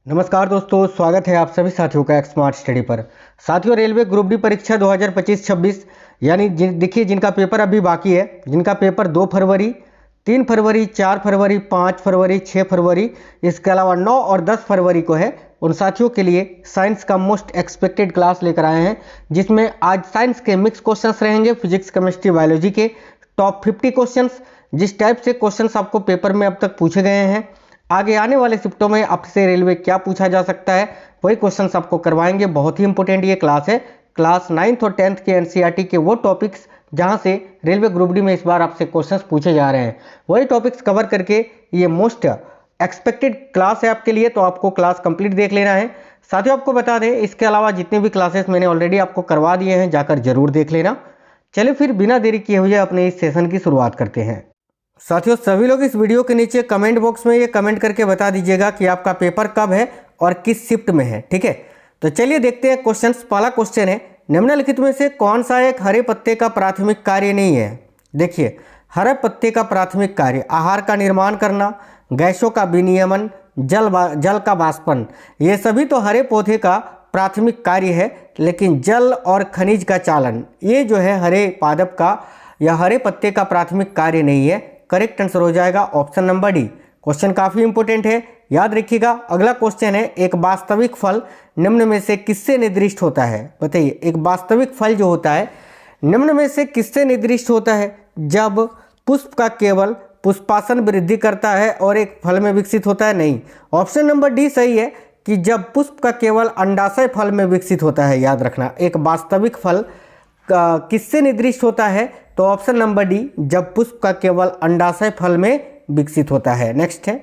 नमस्कार दोस्तों, स्वागत है आप सभी साथियों का एक स्मार्ट स्टडी पर। साथियों, रेलवे ग्रुप डी परीक्षा 2025-26 यानी देखिए जिनका पेपर अभी बाकी है, जिनका पेपर 2 फरवरी, 3 फरवरी, 4 फरवरी, 5 फरवरी, 6 फरवरी, इसके अलावा 9 और 10 फरवरी को है, उन साथियों के लिए साइंस का मोस्ट एक्सपेक्टेड क्लास लेकर आए हैं, जिसमें आज साइंस के मिक्स क्वेश्चंस रहेंगे, फिजिक्स, केमिस्ट्री, बायोलॉजी के टॉप 50 क्वेश्चंस। जिस टाइप से क्वेश्चंस आपको पेपर में अब तक पूछे गए हैं, आगे आने वाले शिफ्टों में आपसे रेलवे क्या पूछा जा सकता है, वही क्वेश्चंस आपको करवाएंगे। बहुत ही इंपॉर्टेंट ये क्लास है। क्लास 9th और 10th के एनसीईआरटी के वो टॉपिक्स जहां से रेलवे ग्रुप डी में इस बार आपसे क्वेश्चंस पूछे जा रहे हैं, वही टॉपिक्स कवर करके ये मोस्ट एक्सपेक्टेड क्लास है आपके लिए। तो आपको क्लास कंप्लीट देख लेना है। साथियों, आपको बता दें, इसके अलावा जितने भी क्लासेस मैंने ऑलरेडी आपको करवा दिए हैं, जाकर जरूर देख लेना। चलिए फिर बिना देरी किए हुए अपने इस सेशन की शुरुआत करते हैं। साथियों, सभी लोग इस वीडियो के नीचे कमेंट बॉक्स में ये कमेंट करके बता दीजिएगा कि आपका पेपर कब है और किस शिफ्ट में है, ठीक है। तो चलिए देखते हैं क्वेश्चंस। पहला क्वेश्चन है, निम्नलिखित में से कौन सा एक हरे पत्ते का प्राथमिक कार्य नहीं है। देखिए, हरे पत्ते का प्राथमिक कार्य आहार का निर्माण करना, गैसों का विनियमन, जल का वाष्पन, ये सभी तो हरे पौधे का प्राथमिक कार्य है। लेकिन जल और खनिज का चालन, ये जो है हरे पादप का या हरे पत्ते का प्राथमिक कार्य नहीं है। करेक्ट आंसर हो जाएगा ऑप्शन नंबर डी। क्वेश्चन काफी इंपॉर्टेंट है, याद रखिएगा। अगला क्वेश्चन है, एक वास्तविक फल निम्न में से किससे निर्दिष्ट होता है। बताइए, एक वास्तविक फल जो होता है निम्न में से किससे निर्दिष्ट होता है। जब पुष्प का केवल पुष्पासन वृद्धि करता है और एक फल में विकसित होता है, नहीं। ऑप्शन नंबर डी सही है कि जब पुष्प का केवल अंडाशय फल में विकसित होता है। याद रखना, एक वास्तविक फल किससे निर्दिष्ट होता है, तो ऑप्शन नंबर डी, जब पुष्प का केवल अंडाशय फल में विकसित होता है। नेक्स्ट है,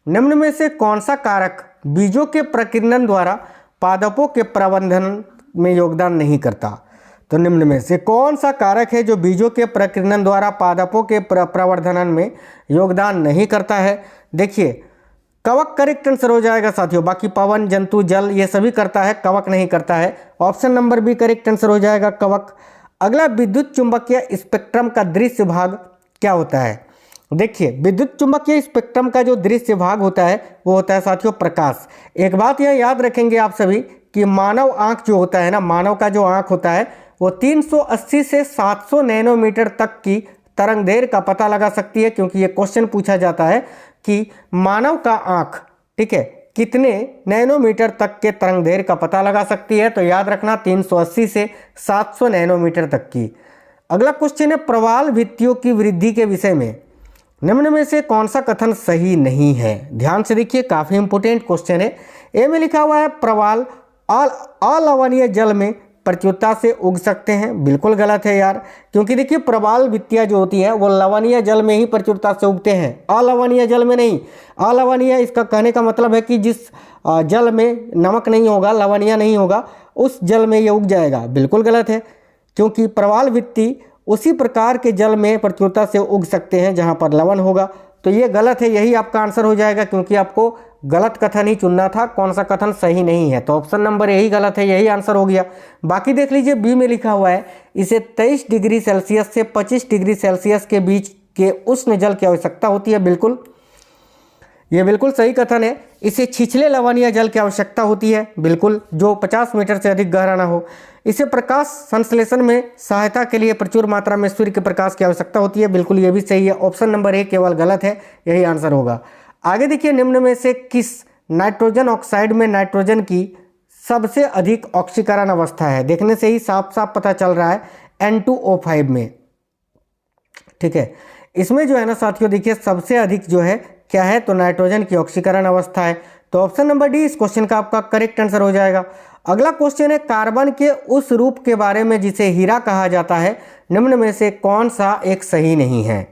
निम्न में से कौन सा कारक बीजों के प्रकीर्णन द्वारा पादपों के प्रवर्धन में योगदान नहीं करता। तो निम्न में से कौन सा कारक है जो बीजों के प्रकीर्णन द्वारा पादपों के प्रवर्धन में योगदान नहीं करता है। देखिए, कवक करेक्ट आंसर हो जाएगा साथियों। बाकी पवन, जंतु, जल, ये सभी करता है, कवक नहीं करता है। Option number B correct answer हो जाएगा, कवक। अगला, विद्युत चुंबकीय स्पेक्ट्रम का दृश्य भाग क्या होता है। देखिए, विद्युत चुंबकीय स्पेक्ट्रम का जो दृश्य भाग होता है वो होता है साथियों प्रकाश। एक बात यह याद रखेंगे आप सभी कि मानव आंख जो होता है ना, मानव का जो आंख होता है वो 380 से 700 नैनोमीटर तक की तरंग दैर्घ्य का पता लगा सकती है, क्योंकि ये क्वेश्चन पूछा जाता है कि मानव का आंख, ठीक है, कितने नैनोमीटर तक के तरंग दैर्घ्य का पता लगा सकती है। तो याद रखना 380 से 700 नैनोमीटर तक की। अगला क्वेश्चन है, प्रवाल भित्तियों की वृद्धि के विषय में निम्न में से कौन सा कथन सही नहीं है। ध्यान से देखिए, काफी इंपोर्टेंट क्वेश्चन है। ए में लिखा हुआ है, प्रवाल अलवणीय जल में प्रचुरता से उग सकते हैं। बिल्कुल गलत है यार, क्योंकि देखिए प्रवाल भित्तियां जो होती है वो लवणीय जल में ही प्रचुरता से उगते हैं, अलवणीय जल में नहीं। अलवणीय, इसका कहने का मतलब है कि जिस जल में नमक नहीं होगा, लवणीय नहीं होगा, उस जल में ये उग जाएगा। बिल्कुल गलत है, क्योंकि प्रवाल भित्ति उसी प्रकार के जल में प्रचुरता से उग सकते हैं जहाँ पर लवण होगा। तो ये गलत है, यही आपका आंसर हो जाएगा, क्योंकि आपको गलत कथन ही चुनना था, कौन सा कथन सही नहीं है। तो ऑप्शन नंबर यही गलत है, यही आंसर हो गया। बाकी देख लीजिए, बी में लिखा हुआ है, इसे 23 डिग्री सेल्सियस से 25 डिग्री सेल्सियस के बीच के उष्ण जल की आवश्यकता होती है। बिल्कुल, ये बिल्कुल सही कथन है। इसे छिछले लवणीय जल की आवश्यकता होती है, बिल्कुल, जो 50 मीटर से अधिक गहरा ना हो। इसे प्रकाश संश्लेषण में सहायता के लिए प्रचुर मात्रा में सूर्य के प्रकाश की आवश्यकता होती है। बिल्कुल, ये भी सही है। ऑप्शन नंबर ए केवल गलत है, यही आंसर होगा। आगे देखिए, निम्न में से किस नाइट्रोजन ऑक्साइड में नाइट्रोजन की सबसे अधिक ऑक्सीकरण अवस्था है। देखने से ही साफ साफ पता चल रहा है, N2O5 में, ठीक है। इसमें जो है ना साथियों, देखिए सबसे अधिक जो है क्या है, तो नाइट्रोजन की ऑक्सीकरण अवस्था है। तो ऑप्शन नंबर डी इस क्वेश्चन का आपका करेक्ट आंसर हो जाएगा। अगला क्वेश्चन है, कार्बन के उस रूप के बारे में जिसे हीरा कहा जाता है, निम्न में से कौन सा एक सही नहीं है।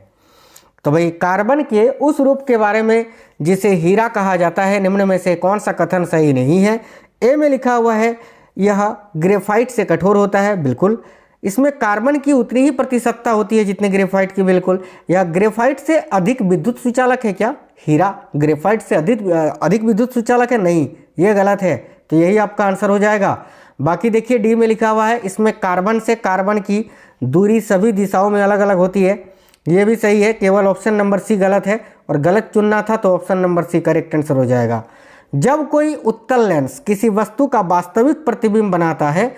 तो भाई, कार्बन के उस रूप के बारे में जिसे हीरा कहा जाता है, निम्न में से कौन सा कथन सही नहीं है। ए में लिखा हुआ है, यह ग्रेफाइट से कठोर होता है। बिल्कुल, इसमें कार्बन की उतनी ही प्रतिशतता होती है जितने ग्रेफाइट की। बिल्कुल, यह ग्रेफाइट से अधिक विद्युत सुचालक है क्या। हीरा ग्रेफाइट से अधिक विद्युत सुचालक है, नहीं, ये गलत है। तो यही आपका आंसर हो जाएगा। बाकी देखिए, डी में लिखा हुआ है, इसमें कार्बन से कार्बन की दूरी सभी दिशाओं में अलग अलग होती है। ये भी सही है, केवल ऑप्शन नंबर सी गलत है, और गलत चुनना था तो option number C correct answer हो जाएगा। जब कोई उत्तल लेंस किसी वस्तु का वास्तविक प्रतिबिंब बनाता है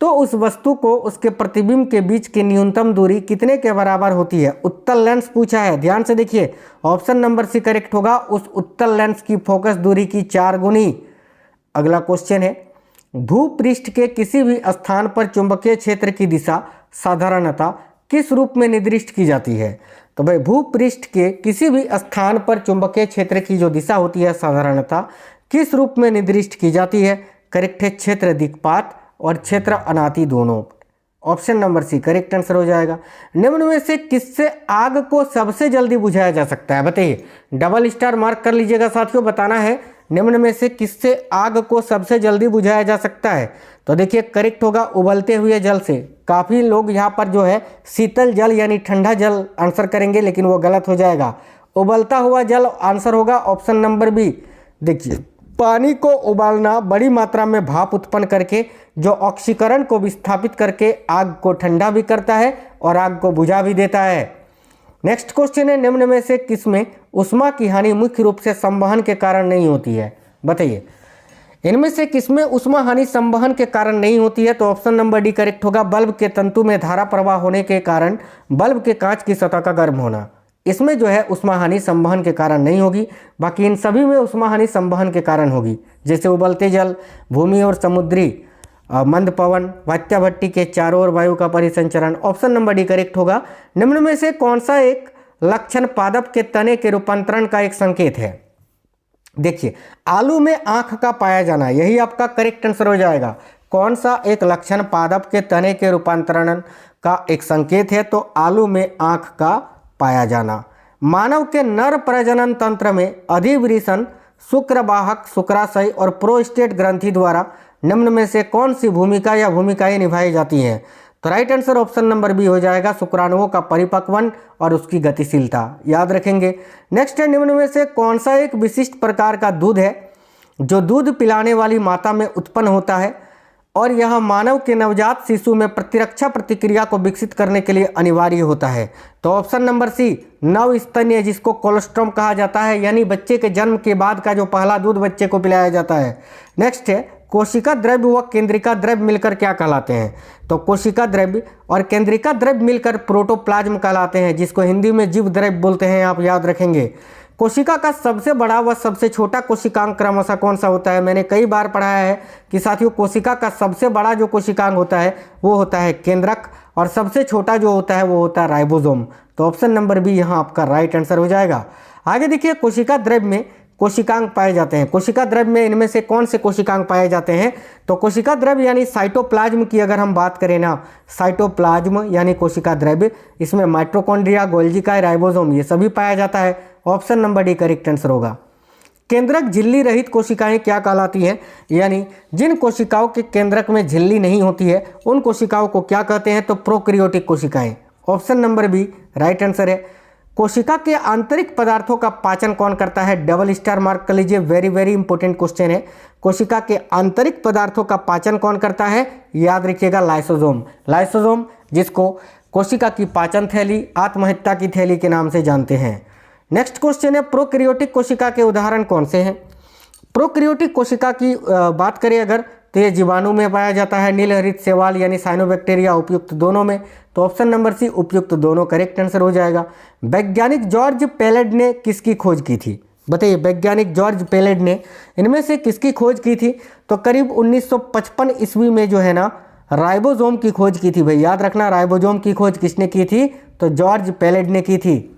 तो उस वस्तु को उसके प्रतिबिंब के बीच की न्यूनतम दूरी कितने के बराबर होती है। उत्तल लेंस पूछा है, ध्यान से देखिए, ऑप्शन नंबर सी करेक्ट होगा। उस उत्तल लेंस की फोकस दूरी की 4 गुनी। अगला क्वेश्चन है, भूपृष्ठ के किसी भी स्थान पर चुंबकीय क्षेत्र की दिशा साधारणतः किस रूप में निर्दिष्ट की जाती है। तो भाई भूपृष्ठ के किसी भी स्थान पर चुंबकीय क्षेत्र की जो दिशा होती है साधारणतः किस रूप में निर्दिष्ट की जाती है। करेक्ट है क्षेत्र दिक्पात और क्षेत्र अनाति दोनों। Option number C correct answer हो जाएगा। निम्न में से किससे आग को सबसे जल्दी बुझाया जा सकता है, बताइए। डबल स्टार मार्क कर लीजिएगा साथियों, बताना है निम्न में से किससे आग को सबसे जल्दी बुझाया जा सकता है। तो देखिए करेक्ट होगा उबलते हुए जल से। काफ़ी लोग यहाँ पर जो है शीतल जल यानी ठंडा जल आंसर करेंगे, लेकिन वो गलत हो जाएगा। उबलता हुआ जल आंसर होगा ऑप्शन नंबर बी। देखिए पानी को उबालना बड़ी मात्रा में भाप उत्पन्न करके जो ऑक्सीकरण को विस्थापित करके आग को ठंडा भी करता है और आग को बुझा भी देता है। नेक्स्ट क्वेश्चन है, निम्न में से किसमें उष्मा की हानि मुख्य रूप से संवहन के कारण नहीं होती है, बताइए। इनमें से किसमें उष्मा हानि संवहन के कारण नहीं होती है। तो ऑप्शन नंबर डी करेक्ट होगा। बल्ब के तंतु में धारा प्रवाह होने के कारण बल्ब के कांच की सतह का गर्म होना, इसमें जो है उष्मा हानि संवहन के कारण नहीं होगी। बाकी इन सभी में उष्मा हानि संवहन के कारण होगी, जैसे उबलते जल, भूमि और समुद्री मंद पवन, वात्या भट्टी के चारों ओर वायु का परिसंचरण। ऑप्शन नंबर डी करेक्ट होगा। निम्न में से कौन सा एक लक्षण पादप के तने के रूपांतरण का एक संकेत है। देखिए आलू में आंख का पाया जाना, यही आपका करेक्ट आंसर हो जाएगा। कौन सा एक लक्षण पादप के तने के रूपांतरण का एक संकेत है। तो आलू में आंख का पाया जाना। मानव के नर प्रजनन तंत्र में अधिवृषण, शुक्रवाहक, शुक्राशय और प्रोस्टेट ग्रंथि द्वारा निम्न में से कौन सी भूमिका या भूमिकाएं निभाई जाती हैं। तो right answer option number B हो जाएगा, शुक्राणुओं का परिपक्वन और उसकी गतिशीलता, याद रखेंगे। नेक्स्ट है, निम्न में से कौन सा एक विशिष्ट प्रकार का दूध है जो दूध पिलाने वाली माता में उत्पन्न होता है और यह मानव के नवजात शिशु में प्रतिरक्षा प्रतिक्रिया को विकसित करने के लिए अनिवार्य होता है। तो ऑप्शन नंबर सी नवस्तनीय, जिसको कोलोस्ट्रम कहा जाता है, यानी बच्चे के जन्म के बाद का जो पहला दूध बच्चे को पिलाया जाता है। नेक्स्ट है, कोशिका द्रव्य व केंद्रिका द्रव्य मिलकर क्या कहलाते हैं। तो कोशिका द्रव्य और केंद्रिका द्रव्य मिलकर प्रोटोप्लाज्म कहलाते हैं, जिसको हिंदी में जीव द्रव्य बोलते हैं, आप याद रखेंगे। कोशिका का सबसे बड़ा व सबसे छोटा कोशिकांग क्रमशः कौन सा होता है। मैंने कई बार पढ़ाया है कि साथियों कोशिका का सबसे बड़ा जो कोशिकांग होता है वो होता है केंद्रक और सबसे छोटा जो होता है वो होता है राइबोसोम। तो ऑप्शन नंबर बी यहाँ आपका राइट आंसर हो जाएगा। आगे देखिए, कोशिका द्रव्य में कोशिकांग पाए जाते हैं। कोशिका द्रव्य में इनमें से कौन से कोशिकांग पाए जाते हैं। तो कोशिका द्रव्य यानी साइटोप्लाज्म की अगर हम बात करें ना, साइटोप्लाज्म यानी कोशिका द्रव्य, इसमें माइटोकॉन्ड्रिया, गोल्गी काई, राइबोसोम ये सभी पाया जाता है। Option number D correct answer होगा। केंद्रक झिल्ली रहित कोशिकाएं क्या कहलाती हैं, यानी जिन कोशिकाओं के केंद्रक में झिल्ली नहीं होती है उन कोशिकाओं को क्या कहते हैं। तो प्रोकैरियोटिक कोशिकाएं। Option number B right answer है। कोशिका के आंतरिक पदार्थों का पाचन कौन करता है। डबल स्टार मार्क कर लीजिए, वेरी वेरी इंपॉर्टेंट क्वेश्चन है। कोशिका के आंतरिक पदार्थों का पाचन कौन करता है, याद रखिएगा लाइसोसोम। लाइसोसोम जिसको कोशिका की पाचन थैली, आत्महत्या की थैली के नाम से जानते हैं। नेक्स्ट क्वेश्चन है, प्रोकैरियोटिक कोशिका के उदाहरण कौन से हैं। प्रोकैरियोटिक कोशिका की बात करें अगर तो ये जीवाणु में पाया जाता है, नीलहरित शैवाल यानी साइनोबैक्टीरिया, उपयुक्त दोनों में। तो ऑप्शन नंबर सी उपयुक्त दोनों करेक्ट आंसर हो जाएगा। वैज्ञानिक जॉर्ज पेलेड ने किसकी खोज की थी, बताइए। वैज्ञानिक जॉर्ज पेलेड ने इनमें से किसकी खोज की थी। तो करीब 1955 ईस्वी में जो है ना राइबोसोम की खोज की थी। भाई याद रखना, राइबोसोम की खोज किसने की थी। तो जॉर्ज पेलेड ने की थी।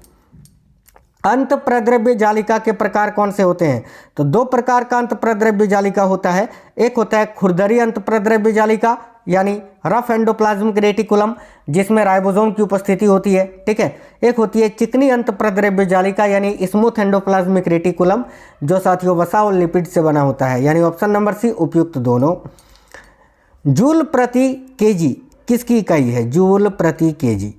अंत प्रद्रव्य जालिका के प्रकार कौन से होते हैं। तो दो प्रकार का अंत प्रद्रव्य जालिका होता है। एक होता है खुरदरी अंत प्रद्रव्य जालिका यानी रफ एंडोप्लाज्मिक रेटिकुलम, जिसमें राइबोसोम की उपस्थिति होती है, ठीक है। एक होती है चिकनी अंत प्रद्रव्य जालिका यानी स्मूथ एंडोप्लाज्मिक रेटिकुलम, जो साथियों वसा और लिपिड से बना होता है, यानी ऑप्शन नंबर सी उपयुक्त दोनों। जूल प्रति केजी किसकी इकाई है। जूल प्रति केजी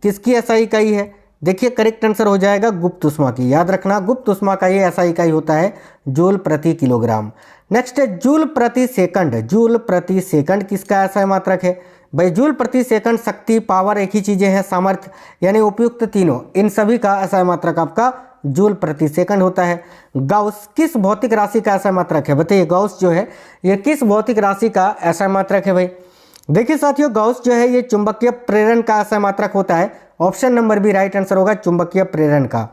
किसकी ऐसा इकाई है। देखिए करेक्ट आंसर हो जाएगा गुप्त ऊष्मा की, याद रखना गुप्त ऊष्मा का ये ऐसा इकाई होता है जूल प्रति किलोग्राम। नेक्स्ट है जूल प्रति सेकंड। जूल प्रति सेकंड किसका ऐसा मात्रक है। भाई जूल प्रति सेकंड शक्ति, पावर एक ही चीज़ें हैं, सामर्थ्य यानी उपयुक्त तीनों, इन सभी का ऐसा मात्रक आपका जूल प्रति सेकंड होता है। गाउस किस भौतिक राशि का ऐसा मात्रक है? बताइए, गाउस जो है ये किस भौतिक राशि का ऐसा मात्रक है भाई? देखिए साथियों, गाउस जो है ये चुंबकीय प्रेरण का ऐसा मात्रक होता है। Option number B right answer होगा, चुंबकीय प्रेरण का।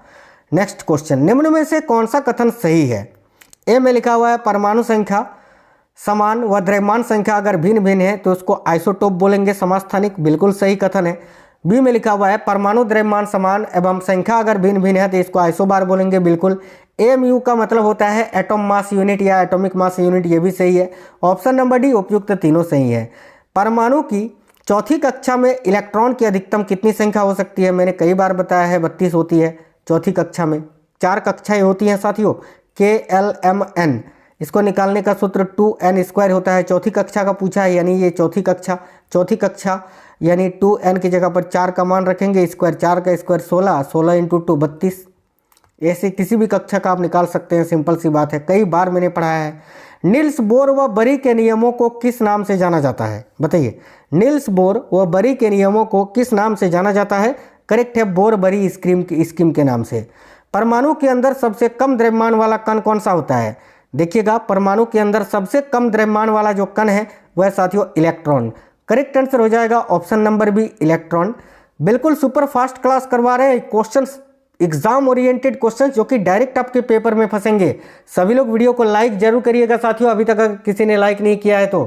नेक्स्ट क्वेश्चन, निम्न में से कौन सा कथन सही है? ए में लिखा हुआ है परमाणु संख्या समान व द्रव्यमान संख्या अगर भिन्न भिन्न है तो उसको आइसोटोप बोलेंगे, समस्थानिक, बिल्कुल सही कथन है। बी में लिखा हुआ है परमाणु द्रव्यमान समान एवं संख्या अगर भिन्न भिन्न है तो इसको आइसोबार बोलेंगे, बिल्कुल। एएमयू का मतलब होता है एटॉम मास यूनिट या एटॉमिक मास यूनिट, ये भी सही है। ऑप्शन नंबर डी उपयुक्त तीनों सही है। परमाणु की चौथी कक्षा में इलेक्ट्रॉन की अधिकतम कितनी संख्या हो सकती है? मैंने कई बार बताया है 32 होती है चौथी कक्षा में। 4 कक्षाएं होती हैं साथियों, KLMN। इसको निकालने का सूत्र 2n² होता है। चौथी कक्षा का पूछा है, यानी ये चौथी कक्षा यानी 2n की जगह पर 4 का मान रखेंगे, स्क्वायर 4 का स्क्वायर 16, 16 × 2 32। ऐसे किसी भी कक्षा का आप निकाल सकते हैं, सिंपल सी बात है, कई बार मैंने पढ़ाया है। नील्स बोर व बरी के नियमों को किस नाम से जाना जाता है? बताइए, नील्स बोर व बरी के नियमों को किस नाम से जाना जाता है? करेक्ट है, बोर बरी स्कीम के नाम से। परमाणु के अंदर सबसे कम द्रव्यमान वाला कण कौन सा होता है? देखिएगा, परमाणु के अंदर सबसे कम द्रव्यमान वाला जो कण है वह साथियों इलेक्ट्रॉन। करेक्ट आंसर हो जाएगा ऑप्शन नंबर बी, इलेक्ट्रॉन। बिल्कुल सुपर फास्ट क्लास करवा रहे हैं, क्वेश्चंस एग्जाम ओरिएंटेड क्वेश्चंस जो कि डायरेक्ट आपके पेपर में फंसेंगे। सभी लोग वीडियो को लाइक जरूर करिएगा साथियों, अभी तक अगर किसी ने लाइक नहीं किया है तो,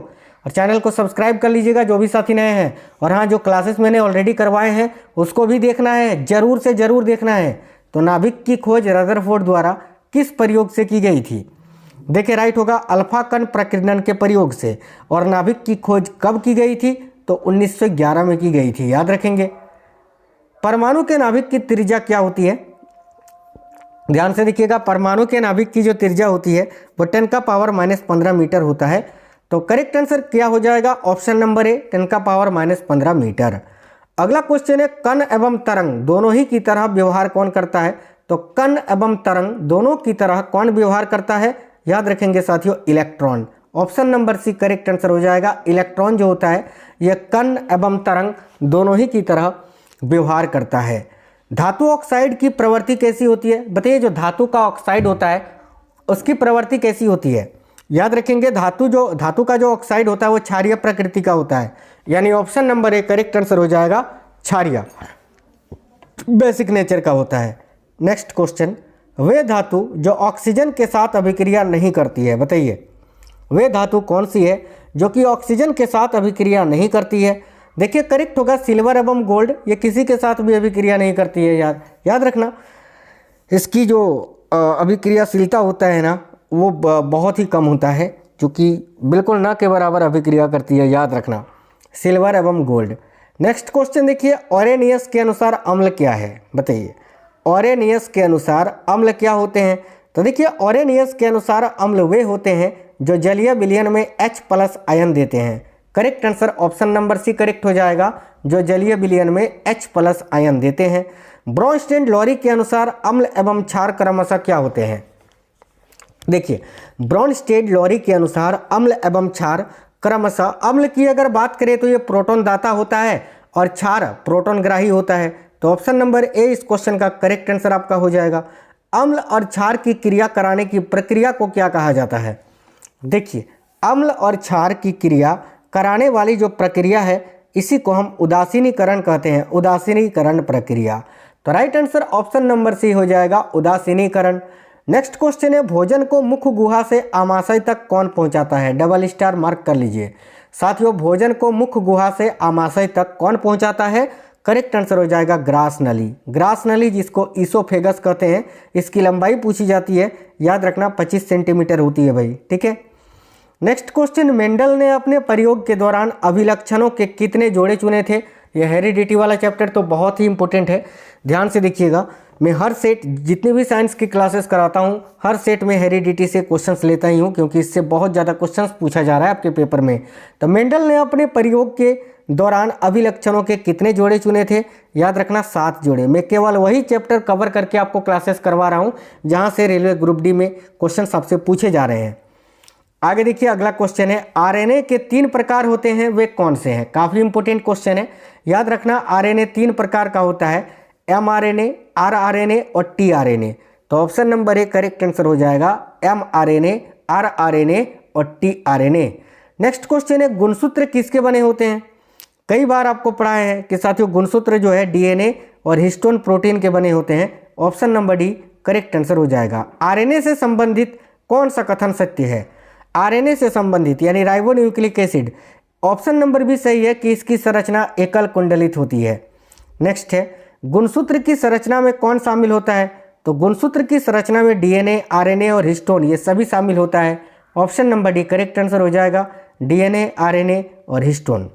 और चैनल को सब्सक्राइब कर लीजिएगा जो भी साथी नए हैं। और हाँ, जो क्लासेस मैंने ऑलरेडी करवाए हैं उसको भी देखना है, जरूर से जरूर देखना है। तो नाभिक की खोज रदरफोर्ड द्वारा किस प्रयोग से की गई थी? देखिए, राइट होगा अल्फा कण प्रकीर्णन के प्रयोग से। और नाभिक की खोज कब की गई थी? तो 1911 में की गई थी, याद रखेंगे। परमाणु के नाभिक की त्रिज्या क्या होती है? ध्यान से देखिएगा, परमाणु के नाभिक की जो त्रिज्या होती है वो 10⁻⁻15 मीटर होता है। तो करेक्ट आंसर क्या हो जाएगा? Option number A, 10⁻⁻15 metre. अगला क्वेश्चन है, कण एवं तरंग दोनों ही की तरह व्यवहार कौन करता है? तो कण एवं तरंग दोनों की तरह कौन व्यवहार करता है? याद रखेंगे साथियों, electron. Option number C correct answer हो जाएगा। इलेक्ट्रॉन जो होता है यह कण एवं तरंग दोनों ही की तरह व्यवहार करता है। धातु ऑक्साइड की प्रवृत्ति कैसी होती है? बताइए, जो धातु का ऑक्साइड होता है उसकी प्रवृत्ति कैसी होती है? याद रखेंगे, धातु का जो ऑक्साइड होता है वो क्षारीय प्रकृति का होता है, यानी option number A correct answer हो जाएगा, क्षारीय, बेसिक नेचर का होता है। नेक्स्ट क्वेश्चन, वे धातु जो ऑक्सीजन के साथ अभिक्रिया नहीं करती है? बताइए, वे धातु कौन सी है जो कि ऑक्सीजन के साथ अभिक्रिया नहीं करती है? देखिए, करेक्ट होगा सिल्वर एवं गोल्ड, ये किसी के साथ भी अभिक्रिया नहीं करती है। याद रखना, इसकी जो अभिक्रियाशीलता होता है ना वो बहुत ही कम होता है, जो कि बिल्कुल ना के बराबर अभिक्रिया करती है, याद रखना, सिल्वर एवं गोल्ड। नेक्स्ट क्वेश्चन देखिए, ऑरेनियस के अनुसार अम्ल क्या है? बताइए, ऑरेनियस के अनुसार अम्ल क्या होते हैं? तो देखिए, ऑरेनियस के अनुसार अम्ल वे होते हैं जो जलीय विलयन में H+ आयन देते हैं। Correct answer option number C correct हो जाएगा, जो जलीय विलयन में H+ आयन देते हैं। ब्रॉनस्टेड-लॉरी के अनुसार अम्ल एवं क्षार क्रमशः क्या होते हैं? देखिए, ब्रॉनस्टेड-लॉरी के अनुसार अम्ल एवं क्षार क्रमशः, अम्ल की अगर बात करें तो ये प्रोटॉन दाता होता है और क्षार प्रोटॉन ग्राही होता है। तो ऑप्शन नंबर ए इस क्वेश्चन का करेक्ट आंसर आपका हो जाएगा। अम्ल और क्षार की क्रिया कराने की प्रक्रिया को क्या कहा जाता है? देखिए, अम्ल और क्षार की क्रिया कराने वाली जो प्रक्रिया है इसी को हम उदासीनीकरण कहते हैं, उदासीनीकरण प्रक्रिया। तो right answer option number C हो जाएगा, उदासीनीकरण। नेक्स्ट क्वेश्चन है, भोजन को मुख्य गुहा से आमाशय तक कौन पहुंचाता है? डबल स्टार मार्क कर लीजिए साथियों, भोजन को मुख्य गुहा से आमाशय तक कौन पहुंचाता है? करेक्ट आंसर हो जाएगा ग्रास नली। ग्रास नली जिसको ईसोफेगस कहते हैं, इसकी लंबाई पूछी जाती है, याद रखना 25 सेंटीमीटर होती है भाई, ठीक है। नेक्स्ट क्वेश्चन, मेंडल ने अपने प्रयोग के दौरान अभिलक्षणों के कितने जोड़े चुने थे? यह हेरिडिटी वाला चैप्टर तो बहुत ही इंपॉर्टेंट है, ध्यान से देखिएगा। मैं हर सेट जितनी भी साइंस की क्लासेस कराता हूँ हर सेट में हेरिडिटी से क्वेश्चंस लेता ही हूँ, क्योंकि इससे बहुत ज़्यादा क्वेश्चंस पूछा जा रहा है आपके पेपर में। तो मेंडल ने अपने प्रयोग के दौरान अभिलक्षणों के कितने जोड़े चुने थे? याद रखना 7 जोड़े। मैं केवल वही चैप्टर कवर करके आपको क्लासेस करवा रहा हूँ जहाँ से रेलवे ग्रुप डी में क्वेश्चन आपसे पूछे जा रहे हैं। आगे देखिए, अगला क्वेश्चन है, आरएनए के 3 प्रकार होते हैं, वे कौन से हैं? काफ़ी इंपॉर्टेंट क्वेश्चन है, याद रखना। आरएनए 3 प्रकार का होता है, mRNA, rRNA और tRNA। तो option number A correct answer हो जाएगा mRNA, rRNA और tRNA। नेक्स्ट क्वेश्चन है गुणसूत्र किसके बने होते हैं। कई बार आपको पढ़ाए हैं कि साथियों गुणसूत्र जो है डीएनए और हिस्टोन प्रोटीन के बने होते हैं। Option number D correct answer हो जाएगा। आरएनए से संबंधित कौन सा कथन सत्य है। आरएनए से संबंधित यानी राइबोन्यूक्लिक एसिड, ऑप्शन नंबर भी सही है कि इसकी संरचना एकल कुंडलित होती है। नेक्स्ट है गुणसूत्र की संरचना में कौन शामिल होता है। तो गुणसूत्र की संरचना में डीएनए, आरएनए और हिस्टोन ये सभी शामिल होता है। Option number D correct answer हो जाएगा, डीएनए, आरएनए और हिस्टोन।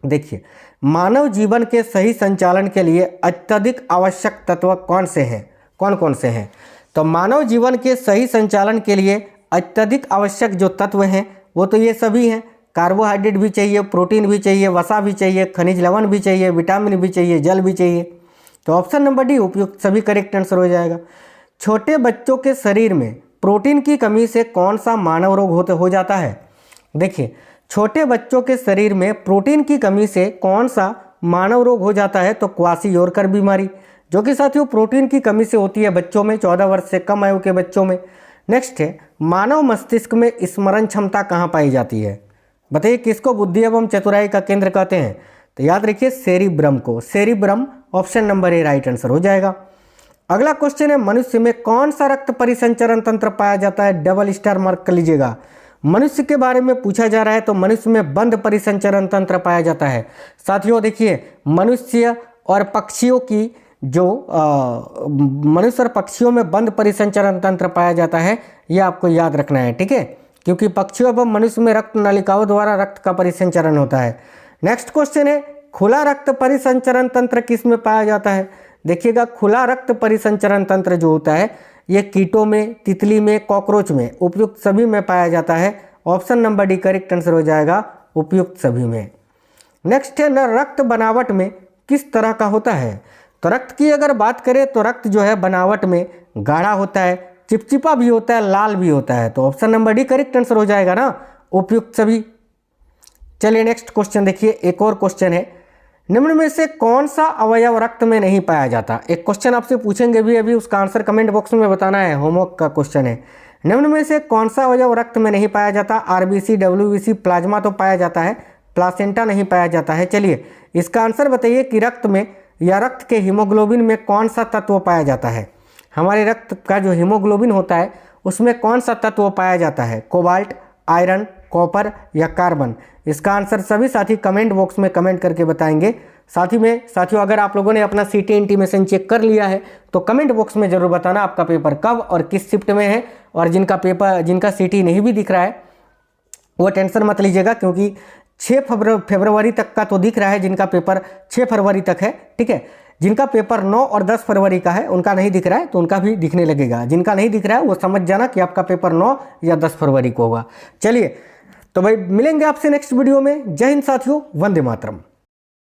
देखिए मानव जीवन के सही संचालन के लिए अत्यधिक आवश्यक तत्व कौन से हैं, कौन कौन से हैं। तो मानव जीवन के सही संचालन के लिए अत्यधिक आवश्यक जो तत्व हैं वो तो ये सभी हैं। कार्बोहाइड्रेट भी चाहिए, प्रोटीन भी चाहिए, वसा भी चाहिए, खनिज लवण भी चाहिए, विटामिन भी चाहिए, जल भी चाहिए। तो ऑप्शन नंबर डी उपयुक्त सभी करेक्ट आंसर हो जाएगा। छोटे बच्चों के शरीर में प्रोटीन की कमी से कौन सा मानव रोग हो जाता है। देखिए छोटे बच्चों के शरीर में प्रोटीन की कमी से कौन सा मानव रोग हो जाता है। तो क्वाशी-योरकर बीमारी, जो कि साथियों प्रोटीन की कमी से होती है बच्चों में, 14 वर्ष से कम आयु के बच्चों में। नेक्स्ट है मानव मस्तिष्क में स्मरण क्षमता कहाँ पाई जाती है। बताइए किसको बुद्धि एवं चतुराई का केंद्र कहते हैं। तो याद रखिए सेरिब्रम को, सेरिब्रम ऑप्शन नंबर ए राइट आंसर हो जाएगा। अगला क्वेश्चन है मनुष्य में कौन सा रक्त परिसंचरण तंत्र पाया जाता है। डबल स्टार मार्क कर लीजिएगा। मनुष्य के बारे में पूछा जा रहा है तो मनुष्य में बंद परिसंचरण तंत्र पाया जाता है। साथियों देखिए मनुष्य और पक्षियों की जो मनुष्य और पक्षियों में बंद परिसंचरण तंत्र पाया जाता है, यह आपको याद रखना है, ठीक है, क्योंकि पक्षियों एवं मनुष्य में रक्त नलिकाओं द्वारा रक्त का परिसंचरण होता है। नेक्स्ट क्वेश्चन है खुला रक्त परिसंचरण तंत्र किस में पाया जाता है। देखिएगा खुला रक्त परिसंचरण तंत्र जो होता है ये कीटों में, तितली में, कॉकरोच में, उपयुक्त सभी में पाया जाता है। Option number D correct answer हो जाएगा, उपयुक्त सभी में। नेक्स्ट है न रक्त बनावट में किस तरह का होता है। तो रक्त की अगर बात करें तो रक्त जो है बनावट में गाढ़ा होता है, चिपचिपा भी होता है, लाल भी होता है। तो option number D correct answer हो जाएगा ना, उपयुक्त सभी। चलिए नेक्स्ट क्वेश्चन देखिए, एक और क्वेश्चन है निम्न में से कौन सा अवयव रक्त में नहीं पाया जाता। एक क्वेश्चन आपसे पूछेंगे भी, अभी उसका आंसर कमेंट बॉक्स में बताना है, होमवर्क का क्वेश्चन है। निम्न में से कौन सा अवयव रक्त में नहीं पाया जाता। आरबीसी, डब्ल्यूबीसी, प्लाज्मा तो पाया जाता है, प्लासेंटा नहीं पाया जाता है। चलिए इसका आंसर बताइए कि रक्त में या रक्त के हीमोग्लोबिन में कौन सा तत्व पाया जाता है। हमारे रक्त का जो हीमोग्लोबिन होता है उसमें कौन सा तत्व पाया जाता है। कोबाल्ट, आयरन, कॉपर या कार्बन। इसका आंसर सभी साथी कमेंट बॉक्स में कमेंट करके बताएंगे। साथियों अगर आप लोगों ने अपना सीटी इंटीमेशन चेक कर लिया है तो कमेंट बॉक्स में जरूर बताना आपका पेपर कब और किस शिफ्ट में है। और जिनका सीटी नहीं भी दिख रहा है वो टेंशन मत लीजिएगा, क्योंकि 6 फरवरी तक का तो दिख रहा है, जिनका पेपर 6 फरवरी तक है, ठीक है। जिनका पेपर 9 और 10 फरवरी का है उनका नहीं दिख रहा है तो उनका भी दिखने लगेगा। जिनका नहीं दिख रहा है वो समझ जाना कि आपका पेपर 9 या 10 फरवरी को होगा। चलिए तो भाई मिलेंगे आपसे नेक्स्ट वीडियो में। जय हिंद साथियों, वंदे मातरम।